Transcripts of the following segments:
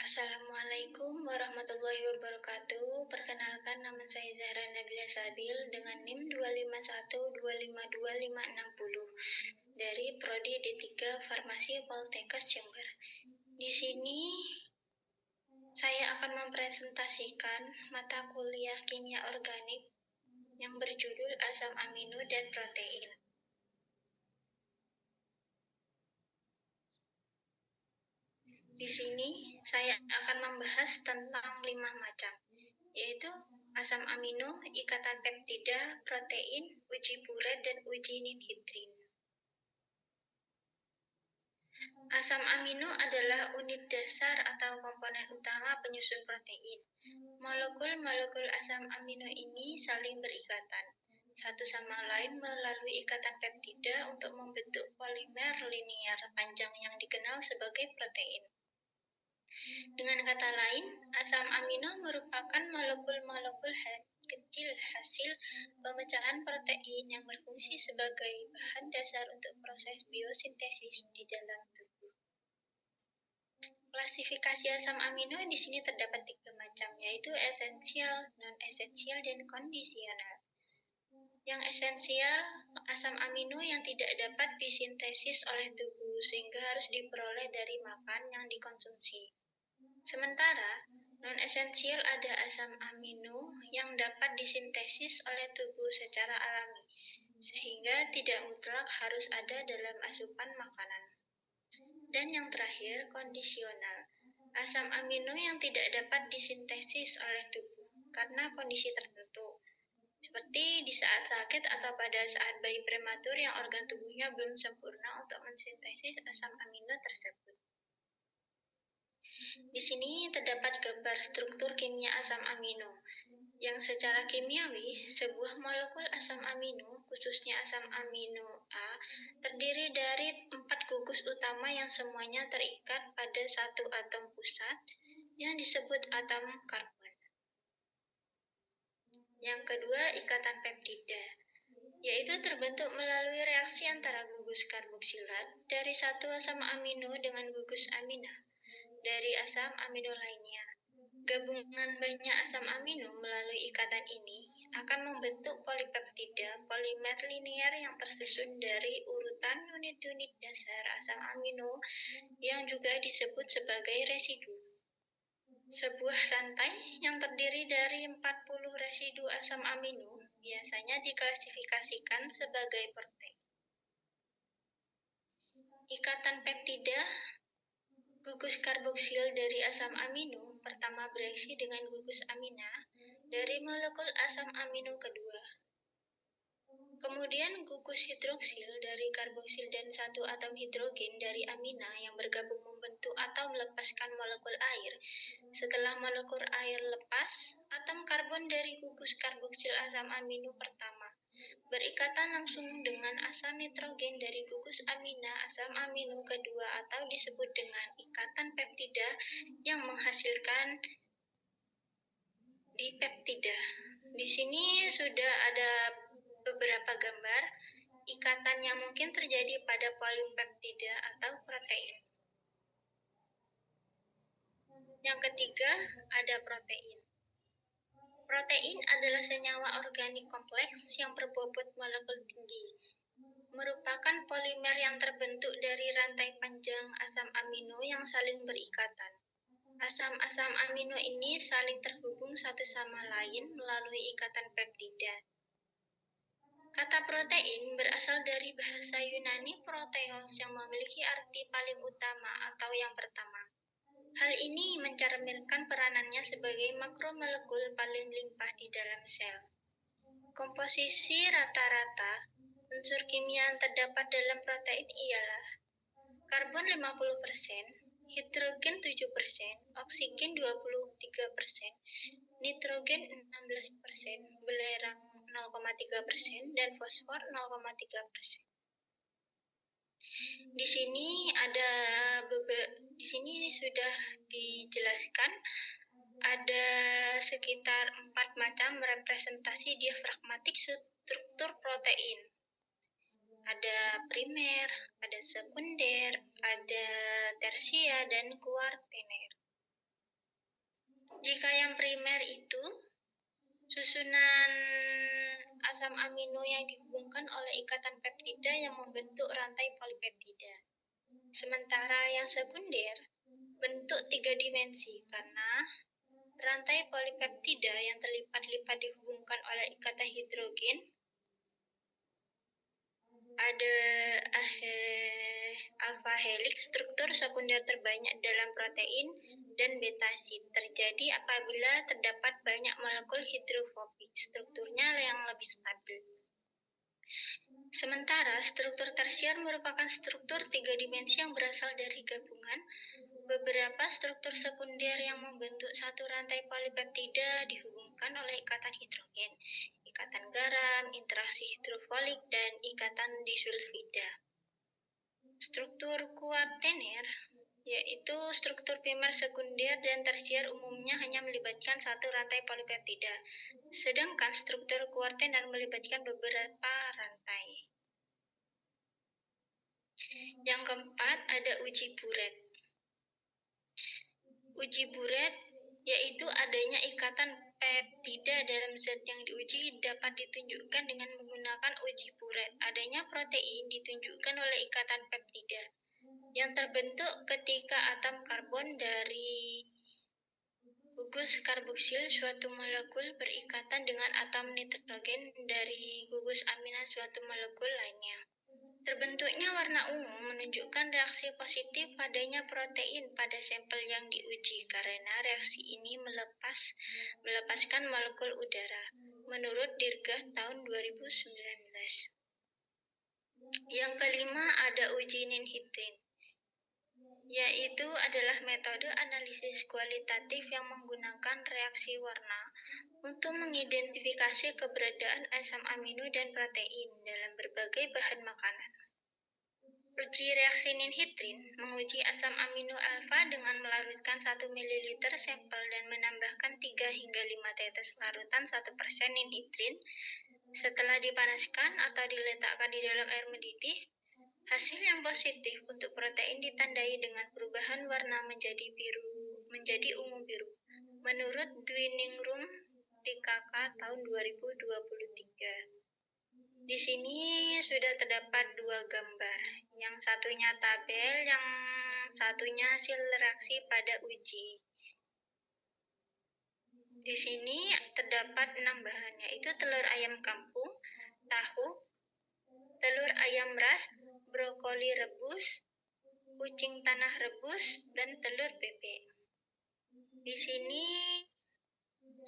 Assalamualaikum warahmatullahi wabarakatuh. Perkenalkan, nama saya Zahra Nabila Sabil dengan NIM 251252560 dari Prodi D3 Farmasi Poltekkes Jember. Di sini saya akan mempresentasikan mata kuliah kimia organik yang berjudul asam amino dan protein. Di sini saya akan membahas tentang 5 macam, yaitu asam amino, ikatan peptida, protein, uji Burette, dan uji ninhidrin. Asam amino adalah unit dasar atau komponen utama penyusun protein. Molekul-molekul asam amino ini saling berikatan satu sama lain melalui ikatan peptida untuk membentuk polimer linier panjang yang dikenal sebagai protein. Dengan kata lain, asam amino merupakan molekul-molekul kecil hasil pemecahan protein yang berfungsi sebagai bahan dasar untuk proses biosintesis di dalam tubuh. Klasifikasi asam amino di sini terdapat 3 macam, yaitu esensial, non-esensial, dan kondisional. Yang esensial, asam amino yang tidak dapat disintesis oleh tubuh sehingga harus diperoleh dari makan yang dikonsumsi. Sementara, non-esensial ada asam amino yang dapat disintesis oleh tubuh secara alami, sehingga tidak mutlak harus ada dalam asupan makanan. Dan yang terakhir, kondisional. Asam amino yang tidak dapat disintesis oleh tubuh karena kondisi tertentu, seperti di saat sakit atau pada saat bayi prematur yang organ tubuhnya belum sempurna untuk mensintesis asam amino tersebut. Di sini terdapat gambar struktur kimia asam amino, yang secara kimiawi, sebuah molekul asam amino, khususnya asam amino A, terdiri dari 4 gugus utama yang semuanya terikat pada satu atom pusat yang disebut atom karbon. Yang kedua, ikatan peptida, yaitu terbentuk melalui reaksi antara gugus karboksilat dari satu asam amino dengan gugus amina dari asam amino lainnya. Gabungan banyak asam amino melalui ikatan ini akan membentuk polipeptida, polimer linier yang tersusun dari urutan unit-unit dasar asam amino yang juga disebut sebagai residu. Sebuah rantai yang terdiri dari 40 residu asam amino biasanya diklasifikasikan sebagai protein. Ikatan peptida gugus karboksil dari asam amino pertama bereaksi dengan gugus amina dari molekul asam amino kedua. Kemudian gugus hidroksil dari karboksil dan satu atom hidrogen dari amina yang bergabung membentuk atau melepaskan molekul air. Setelah molekul air lepas, atom karbon dari gugus karboksil asam amino pertama berikatan langsung dengan asam nitrogen dari gugus amina asam amino kedua atau disebut dengan ikatan peptida yang menghasilkan dipeptida. Di sini sudah ada beberapa gambar ikatan yang mungkin terjadi pada polipeptida atau protein. Yang ketiga, ada protein. Protein adalah senyawa organik kompleks yang berbobot molekul tinggi, merupakan polimer yang terbentuk dari rantai panjang asam amino yang saling berikatan. Asam-asam amino ini saling terhubung satu sama lain melalui ikatan peptida. Kata protein berasal dari bahasa Yunani proteos yang memiliki arti paling utama atau yang pertama. Hal ini mencerminkan peranannya sebagai makromolekul paling limpah di dalam sel. Komposisi rata-rata unsur kimia yang terdapat dalam protein ialah karbon 50%, hidrogen 7%, oksigen 23%, nitrogen 16%, belerang 0,3%, dan fosfor 0,3%. Di sini sudah dijelaskan ada sekitar 4 macam representasi diafragmatik struktur protein. Ada primer, ada sekunder, ada tersier, dan kuartener. Jika yang primer itu susunan asam amino yang dihubungkan oleh ikatan peptida yang membentuk rantai polipeptida. Sementara yang sekunder bentuk 3 dimensi karena rantai polipeptida yang terlipat-lipat dihubungkan oleh ikatan hidrogen. Ada alpha helix, struktur sekunder terbanyak dalam protein, dan beta sheet terjadi apabila terdapat banyak molekul hidrofobik, strukturnya yang lebih stabil. Sementara struktur tersier merupakan struktur 3 dimensi yang berasal dari gabungan beberapa struktur sekunder yang membentuk satu rantai polipeptida dihubungkan oleh ikatan hidrogen, ikatan garam, interaksi hidrofolik, dan ikatan disulfida. Struktur kuaterner yaitu struktur primer, sekunder, dan tersier umumnya hanya melibatkan satu rantai polipeptida, sedangkan struktur kuaterner melibatkan beberapa rantai. Yang keempat, ada uji Buret. Uji Buret yaitu adanya ikatan peptida dalam zat yang diuji dapat ditunjukkan dengan menggunakan uji Buret. Adanya protein ditunjukkan oleh ikatan peptida yang terbentuk ketika atom karbon dari gugus karboksil suatu molekul berikatan dengan atom nitrogen dari gugus amina suatu molekul lainnya. Terbentuknya warna ungu menunjukkan reaksi positif padanya protein pada sampel yang diuji karena reaksi ini melepaskan molekul udara, menurut Dirgah tahun 2019. Yang kelima ada uji ninhidrin, yaitu adalah metode analisis kualitatif yang menggunakan reaksi warna untuk mengidentifikasi keberadaan asam amino dan protein dalam berbagai bahan makanan. Uji reaksi ninhidrin menguji asam amino alfa dengan melarutkan 1 ml sampel dan menambahkan 3 hingga 5 tetes larutan 1% ninhidrin setelah dipanaskan atau diletakkan di dalam air mendidih. Hasil yang positif untuk protein ditandai dengan perubahan warna menjadi ungu biru, menurut Dwiningrum DKK tahun 2023. Di sini sudah terdapat 2 gambar, yang satunya tabel, yang satunya hasil reaksi pada uji. Di sini terdapat 6 bahan, yaitu telur ayam kampung, tahu, telur ayam ras, brokoli rebus, kucing tanah rebus, dan telur bebek. Di sini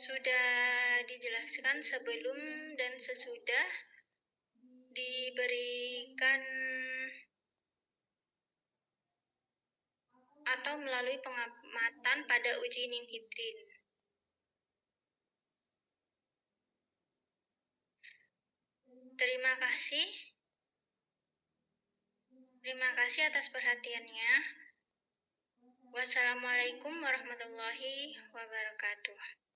sudah dijelaskan sebelum dan sesudah diberikan atau melalui pengamatan pada uji ninhidrin. Terima kasih atas perhatiannya. Wassalamualaikum warahmatullahi wabarakatuh.